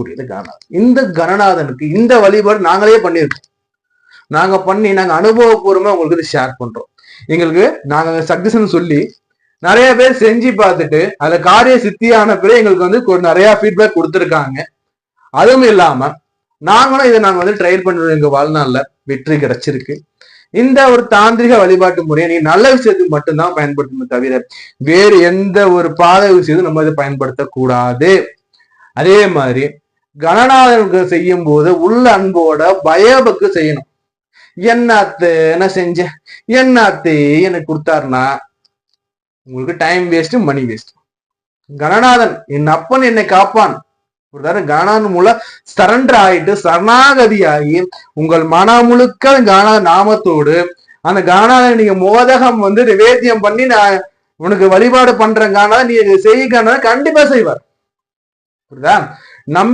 வரக்கூடியது கணநாதன். இந்த கணநாதனுக்கு இந்த வழிபாடு நாங்களே பண்ணியிருக்கோம். நாங்க அனுபவபூர்வமா உங்களுக்கு ஷேர் பண்றோம். எங்களுக்கு நாங்க சக்சஸ் சொல்லி நிறைய பேர் செஞ்சு பார்த்துட்டு அந்த காரிய சித்தியான பிறகு எங்களுக்கு நிறைய ஃபீட்பேக் கொடுத்துருக்காங்க. அதுவும் இல்லாம நாங்களும் இதை நாங்க ட்ரையல் பண்ணுறோம். எங்க வாழ்நாள்ல வெற்றி கிடைச்சிருக்கு. இந்த ஒரு தாந்திரிக வழிபாட்டு முறையை நீங்க நல்ல விஷயத்துக்கு மட்டும்தான் பயன்படுத்தணும் தவிர வேறு எந்த ஒரு பாதக விஷயத்தையும் நம்ம இதை பயன்படுத்தக்கூடாது. அதே மாதிரி கணநாதனுக்கு செய்யும் போது உள்ள அன்போட பயபக்கு செய்யணும். என்ன செஞ்சேன் எனக்கு கொடுத்தாருன்னா உங்களுக்கு time waste, money waste. Gananathan என் அப்பன் என்னை காப்பான். கணநாதன் மூலம் சரண்டர் ஆயிட்டு சரணாகதியாகி உங்கள் மன முழுக்க கணநாத நாமத்தோடு அந்த கணநாதன் நீங்க மோதகம் நிவேத்தியம் பண்ணி நான் உனக்கு வழிபாடு பண்றேன் கணநாதன் நீ செய்ய கண்டிப்பா செய்வார். நம்பி